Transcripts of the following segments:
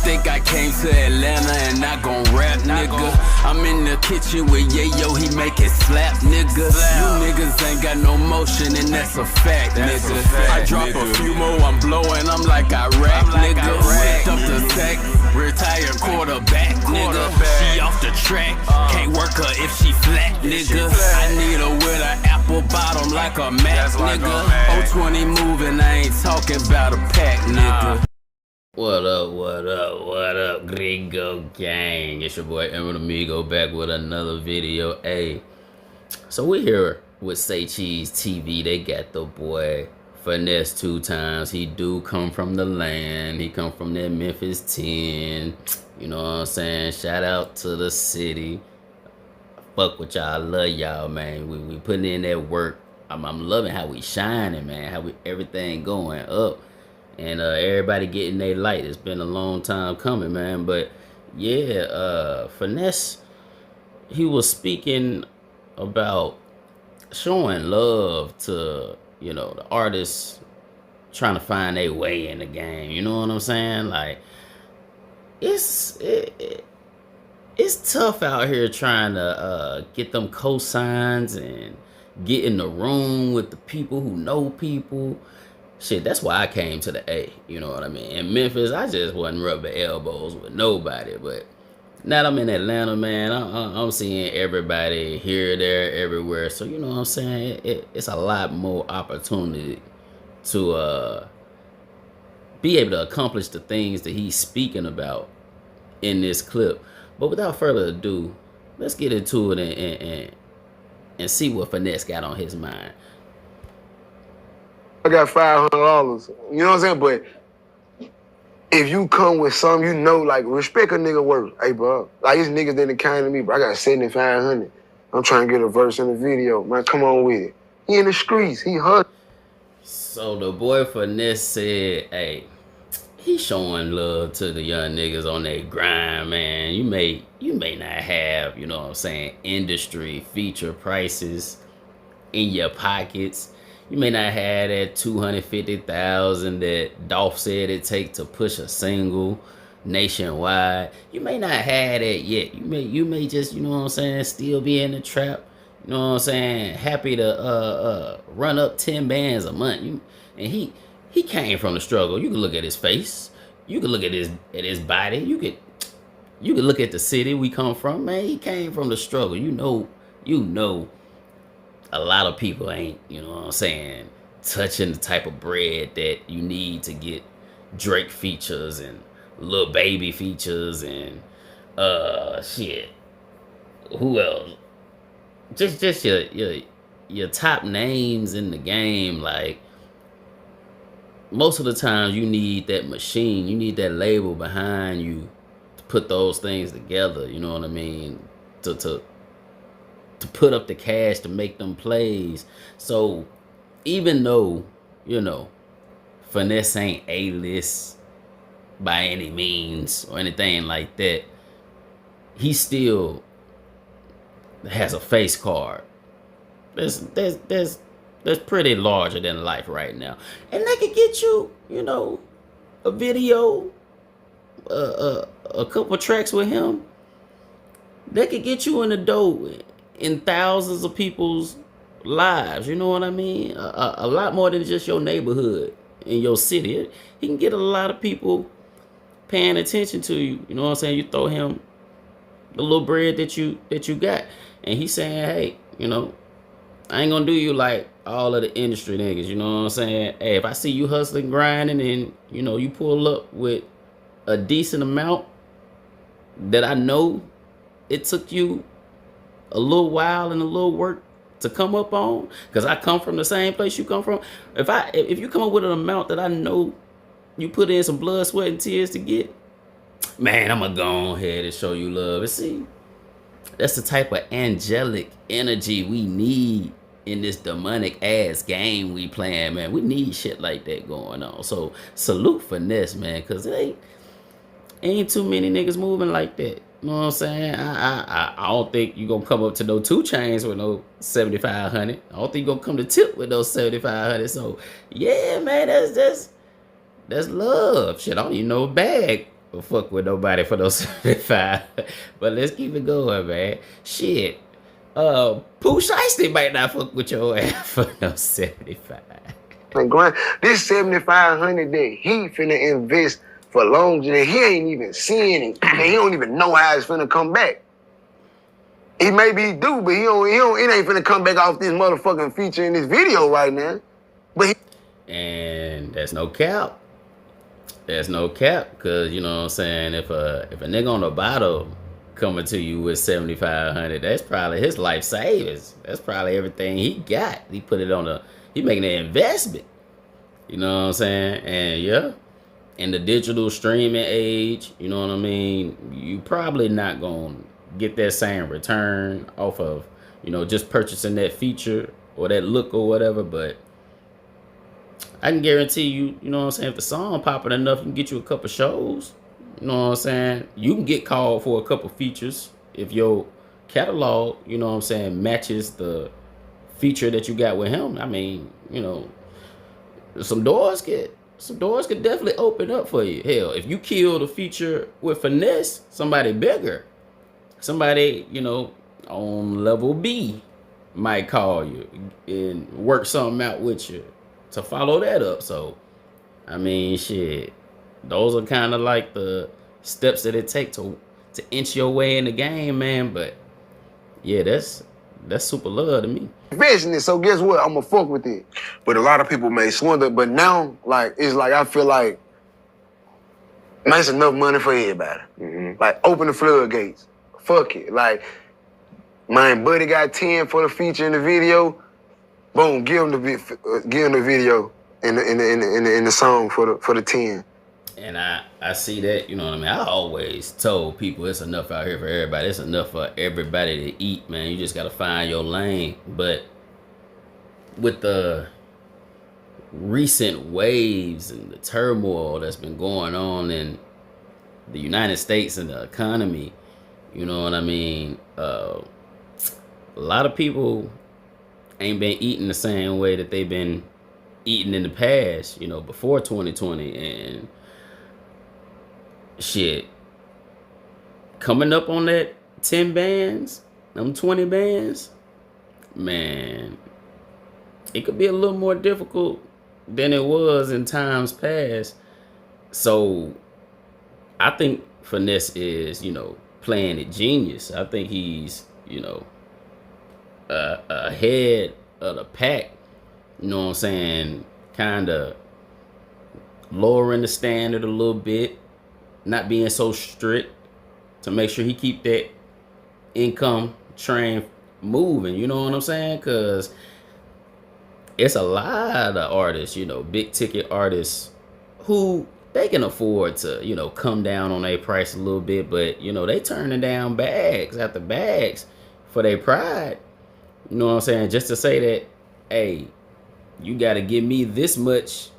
think I came to Atlanta and not gon' rap, nigga. I'm in the kitchen with Yayo, he make it slap, nigga. You niggas ain't got no motion and that's a fact, nigga. I drop a few more, I'm blowing, I'm like Iraq, nigga. Whipped up the sack, retired quarterback, nigga. She off the track, can't work her if she flat, nigga. I need her with an apple bottom like a Mac, nigga. 020 moving, I ain't talking about a pack, nigga. What up, Gringo Gang? It's your boy Emerald Amigo back with another video. Hey, so we here with Say Cheese TV. They got the boy Finesse2Tymes. He do come from the land. He come from that Memphis 10. You know what I'm saying? Shout out to the city. Fuck with y'all. I love y'all, man. We putting in that work. I'm loving how we shining, man. How everything going up. And everybody getting their light. It's been a long time coming, man. But yeah, Finesse, he was speaking about showing love to, you know, the artists trying to find their way in the game. You know what I'm saying? Like, it's tough out here trying to get them cosigns and get in the room with the people who know people. Shit, that's why I came to the A, you know what I mean? In Memphis, I just wasn't rubbing elbows with nobody, but now that I'm in Atlanta, man, I'm seeing everybody here, there, everywhere. So, you know what I'm saying? It's a lot more opportunity to be able to accomplish the things that he's speaking about in this clip. But without further ado, let's get into it and see what Finesse got on his mind. I got $500. You know what I'm saying? But if you come with something, you know, like, respect a nigga work. Hey, bro, like, these niggas didn't kind to me, bro. I got 7,500. I'm trying to get a verse in the video. Man, come on with it. He in the streets. He hustling. So the boy Finesse said, hey, he showing love to the young niggas on their grind, man. You may not have, you know what I'm saying, industry feature prices in your pockets. You may not have that 250,000 that Dolph said it take to push a single nationwide. You may not have that yet. You may just, you know what I'm saying, still be in the trap. You know what I'm saying? Happy to run up 10 bands a month. And he came from the struggle. You can look at his face. You can look at his body. You could look at the city we come from, man. He came from the struggle. You know. A lot of people ain't, you know what I'm saying, touching the type of bread that you need to get Drake features and Lil Baby features and shit. Who else? Just your top names in the game. Like, most of the time you need that machine, you need that label behind you to put those things together. You know what I mean? To put up the cash to make them plays. So even though, you know, Finesse ain't A-list by any means or anything like that, he still has a face card that's pretty larger than life right now. And they could get you, you know, a video, a couple tracks with him. They could get you in the door in thousands of people's lives, you know what I mean? A lot more than just your neighborhood in your city. He can get a lot of people paying attention to you. You know what I'm saying? You throw him the little bread that you got, and he's saying, hey, you know, I ain't gonna do you like all of the industry niggas. You know what I'm saying? Hey, if I see you hustling, grinding, and you know you pull up with a decent amount that I know it took you a little while and a little work to come up on, because I come from the same place you come from. If you come up with an amount that I know you put in some blood, sweat, and tears to get, man, I'm gonna go ahead and show you love. And see, that's the type of angelic energy we need in this demonic ass game we playing, man. We need shit like that going on. So salute Finesse, man, because it ain't too many niggas moving like that. You know what I'm saying? I don't think you gonna come up to no 2 Chainz with no 7,500. I don't think you gonna come to Tip with those 7,500. So yeah, man, that's love. Shit, I don't even know a bag fuck with nobody for those 75. But let's keep it going, man. Shit. Pooh Shiesty might not fuck with your ass for no 75. This 7,500 that he finna invest for long that he ain't even seeing it, and he don't even know how it's finna come back. He maybe do, but he don't. It ain't finna come back off this motherfucking feature in this video right now. But and that's no cap. That's no cap, cause you know what I'm saying. If a nigga on the bottom coming to you with 7,500, that's probably his life savings. That's probably everything he got. He put it on he making an investment. You know what I'm saying? And yeah, in the digital streaming age, you know what I mean, you probably not gonna get that same return off of, you know, just purchasing that feature or that look or whatever. But I can guarantee you, you know what I'm saying, if the song popping enough, you can get you a couple shows. You know what I'm saying? You can get called for a couple features if your catalog, you know what I'm saying, matches the feature that you got with him. I mean, you know, some doors could definitely open up for you. Hell, if you kill the feature with Finesse, somebody bigger, somebody, you know, on level B might call you and work something out with you to follow that up. So, I mean, shit, those are kind of like the steps that it take to inch your way in the game, man. But yeah, that's super love to me. investing it, so guess what? I'ma fuck with it. But a lot of people may swindle. But now, like, it's like I feel like, man, it's enough money for everybody. Like, open the floodgates. Fuck it. Like, my buddy got 10 for the feature in the video. Boom, give him the video in the song for the 10. And I see that, you know what I mean? I always told people it's enough out here for everybody. It's enough for everybody to eat, man. You just got to find your lane. But with the recent waves and the turmoil that's been going on in the United States and the economy, you know what I mean? A lot of people ain't been eating the same way that they've been eating in the past, you know, before 2020. And shit, coming up on that 10 bands, them 20 bands, man, it could be a little more difficult than it was in times past. So I think Finesse is, you know, playing it genius. I think he's, you know, ahead of the pack, you know what I'm saying, kind of lowering the standard a little bit, not being so strict to make sure he keep that income train moving, you know what I'm saying? Because it's a lot of artists, you know, big ticket artists who they can afford to, you know, come down on their price a little bit, but, you know, they turning down bags after bags for their pride. You know what I'm saying? Just to say that, hey, you got to give me this much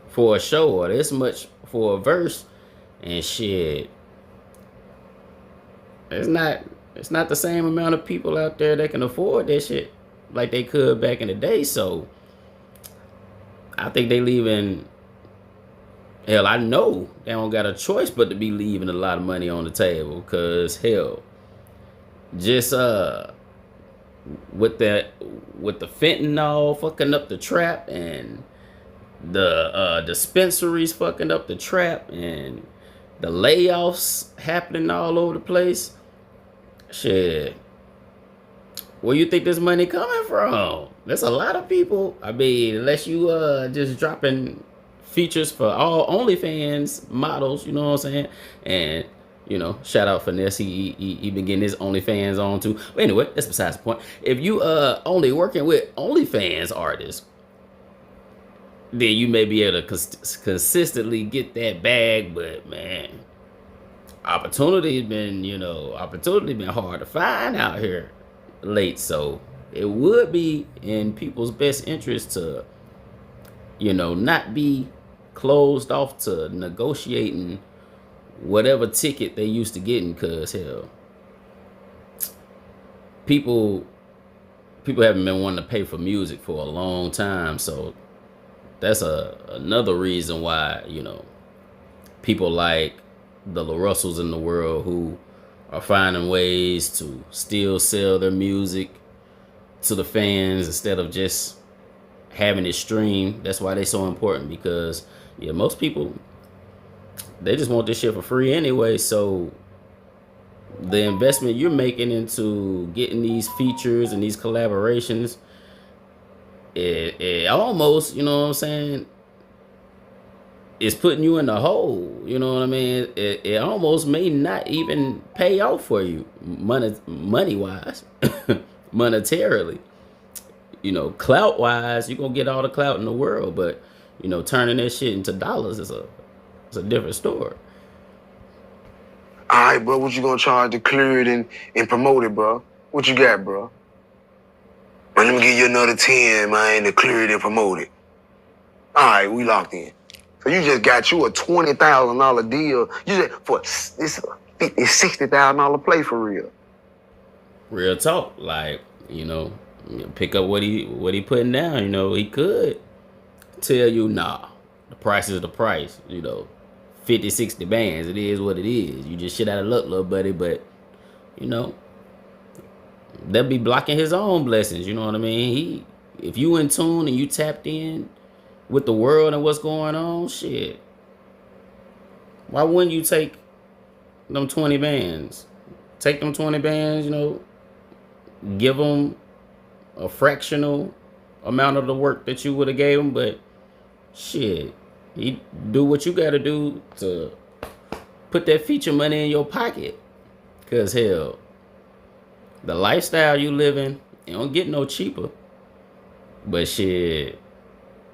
for a show or this much for a verse. And shit, it's not the same amount of people out there that can afford that shit like they could back in the day. So I think they leaving, hell, I know they don't got a choice but to be leaving a lot of money on the table. Cause hell, just with the fentanyl fucking up the trap, and the dispensaries fucking up the trap, and the layoffs happening all over the place. Shit, where you think this money coming from? There's a lot of people. I mean, unless you just dropping features for all OnlyFans models, you know what I'm saying? And you know, shout out Finesse. He been getting his OnlyFans on too. But anyway, that's besides the point. If you only working with OnlyFans artists, then you may be able to consistently get that bag. But man, opportunity been hard to find out here late. So it would be in people's best interest to, you know, not be closed off to negotiating whatever ticket they used to getting, cause hell, people haven't been wanting to pay for music for a long time. So that's another reason why, you know, people like the La Russells in the world who are finding ways to still sell their music to the fans instead of just having it streamed. That's why they're so important, because yeah, most people, they just want this shit for free anyway. So the investment you're making into getting these features and these collaborations, it almost, you know what I'm saying, it's putting you in the hole. You know what I mean? It almost may not even pay off for you money wise, monetarily. You know, clout wise, you're gonna get all the clout in the world, but you know, turning that shit into dollars is a different story. All right, bro, what you gonna charge to clear it and promote it, bro? What you got, bro? Man, let me give you another 10, man, to clear it and promote it. All right, we locked in. So you just got you a $20,000 deal. You just for this $50,000, $60,000 play for real. Real talk, like, you know, pick up what he putting down. You know, he could tell you, nah, the price is the price. You know, 50, 60 bands. It is what it is. You just shit out of luck, little buddy. But you know, they'll be blocking his own blessings. You know what I mean? If you in tune and you tapped in with the world and what's going on, shit, why wouldn't you take them 20 bands? Take them 20 bands, you know, give them a fractional amount of the work that you would have gave them, but shit, you do what you got to do to put that feature money in your pocket. Cause hell, the lifestyle you living, it don't get no cheaper. But shit,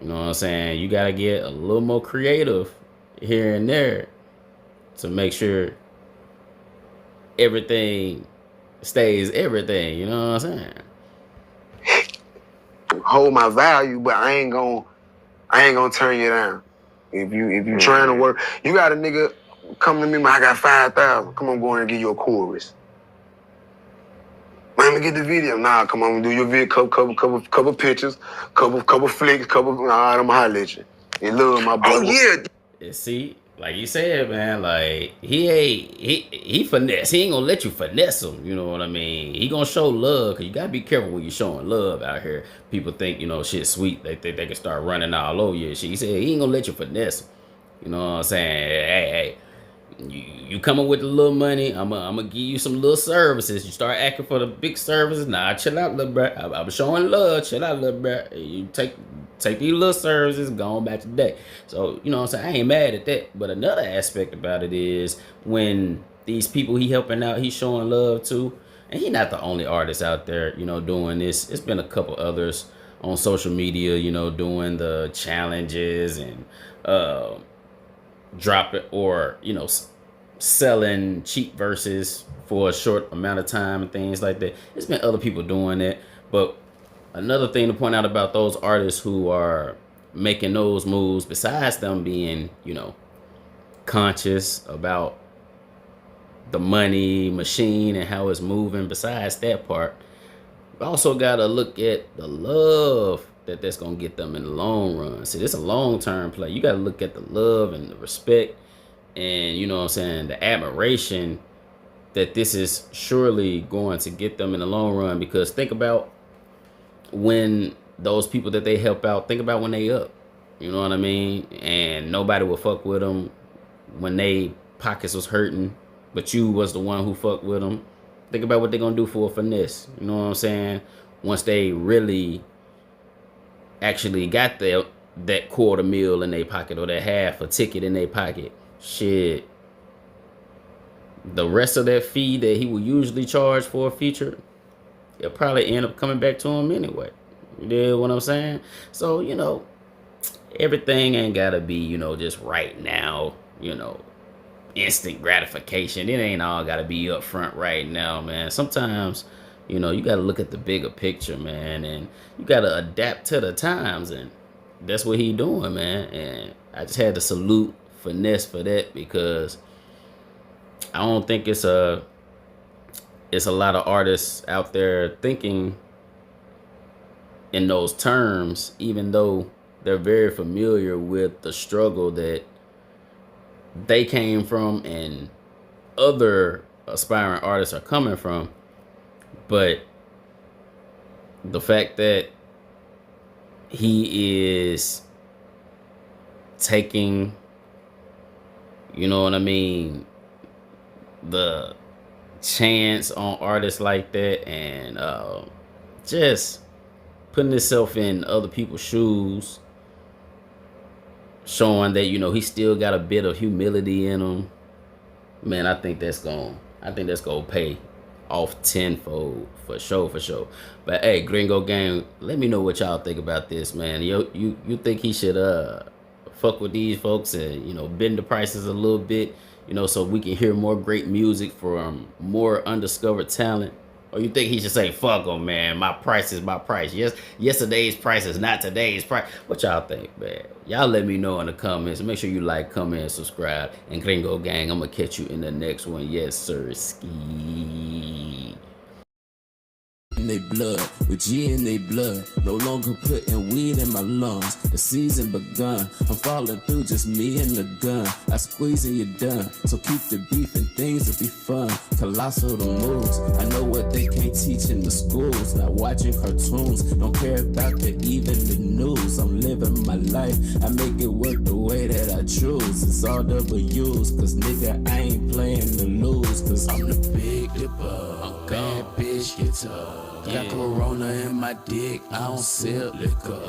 you know what I'm saying? You gotta get a little more creative here and there to make sure everything stays everything. You know what I'm saying? Hold my value, but I ain't gonna turn you down. If you trying to work, you got a nigga come to me, man, I got 5,000. Come on, go in and give you a chorus. Man, let me get the video. Nah, come on, do your video, couple pictures, couple flicks, nah, I'm holler at you. You love my brother. Oh yeah. See, like you said, man, like he finesse. He ain't gonna let you finesse him. You know what I mean? He gonna show love, cause you gotta be careful when you're showing love out here. People think, you know, shit sweet. They think they can start running all over you. Shit. He said he ain't gonna let you finesse him. You know what I'm saying? Hey, you coming with the little money, I'm gonna give you some little services. You start acting for the big services. Nah, chill out, little bro. I'm showing love. Chill out, little bro. You take these little services, go on back to the day. So, you know what I'm saying? I ain't mad at that. But another aspect about it is when these people he helping out, he's showing love to. And he not the only artist out there, you know, doing this. It's been a couple others on social media, you know, doing the challenges and drop it, or, you know, selling cheap verses for a short amount of time and things like that. There's been other people doing that. But another thing to point out about those artists who are making those moves, besides them being, you know, conscious about the money machine and how it's moving, besides that part, we also got to look at the love that's going to get them in the long run. See, this is a long-term play. You got to look at the love and the respect and, you know what I'm saying, the admiration that this is surely going to get them in the long run. Because think about when those people that they help out, think about when they up. You know what I mean? And nobody will fuck with them when they pockets was hurting, but you was the one who fucked with them. Think about what they're going to do for a Finesse. You know what I'm saying? Once they really actually got that $250,000 in their pocket, or that half a ticket in their pocket, shit, the rest of that fee that he would usually charge for a feature, it'll probably end up coming back to him anyway. You know what I'm saying? So, you know, everything ain't gotta be, you know, just right now, you know, instant gratification. It ain't all gotta be up front right now, man. Sometimes, you know, you gotta look at the bigger picture, man, and you gotta adapt to the times, and that's what he doing, man. And I just had to salute Finesse for that, because I don't think it's a lot of artists out there thinking in those terms, even though they're very familiar with the struggle that they came from and other aspiring artists are coming from. But the fact that he is taking, you know what I mean, the chance on artists like that, and just putting himself in other people's shoes, showing that, you know, he still got a bit of humility in him, man, I think that's gonna pay off tenfold for sure. But hey, Gringo Gang, let me know what y'all think about this, man. You think he should fuck with these folks and, you know, bend the prices a little bit, you know, so we can hear more great music from more undiscovered talent? Or you think he should say, fuck them, man, my price is my price? Yes, yesterday's price is not today's price. What y'all think, man? Y'all let me know in the comments. Make sure you like, comment, subscribe. And Gringo Gang, I'm going to catch you in the next one. Yes, sir. Ski. In they blood, with G in they blood. No longer putting weed in my lungs. The season begun. I'm falling through, just me and the gun. I squeeze and you're done. So keep the beef and things will be fun. Colossal the moves. I know what they can't teach in the schools. Not watching cartoons. Don't care about even the news. I'm living my life. I make it work the way that I choose. It's all W's. Cause nigga, I ain't playing to lose. Cause I'm the big dipper. Bad bitch guitar. Got Corona in my dick, I don't sip liquor.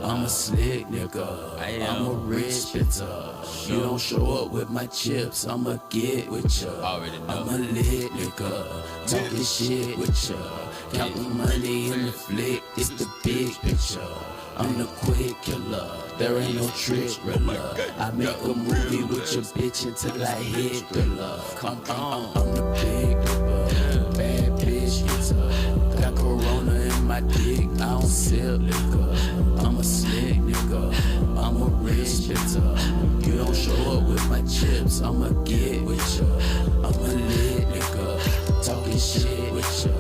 I'm a slick nigga, I'm a rich nigga. You don't show up with my chips, I'ma get with ya. I'm a lit nigga, talking shit with ya. Counting money in the flick, it's the big picture. I'm the quick killer, there ain't no trick thriller. I make a movie with your bitch until I hit thriller. I'm the big nigga, bad bitch guitar. Got Corona in my dick, I don't sip liquor. I'm a slick nigga, I'm a rich nigga. You don't show up with my chips, I'ma get with ya. I'm a lit nigga, talking shit with ya.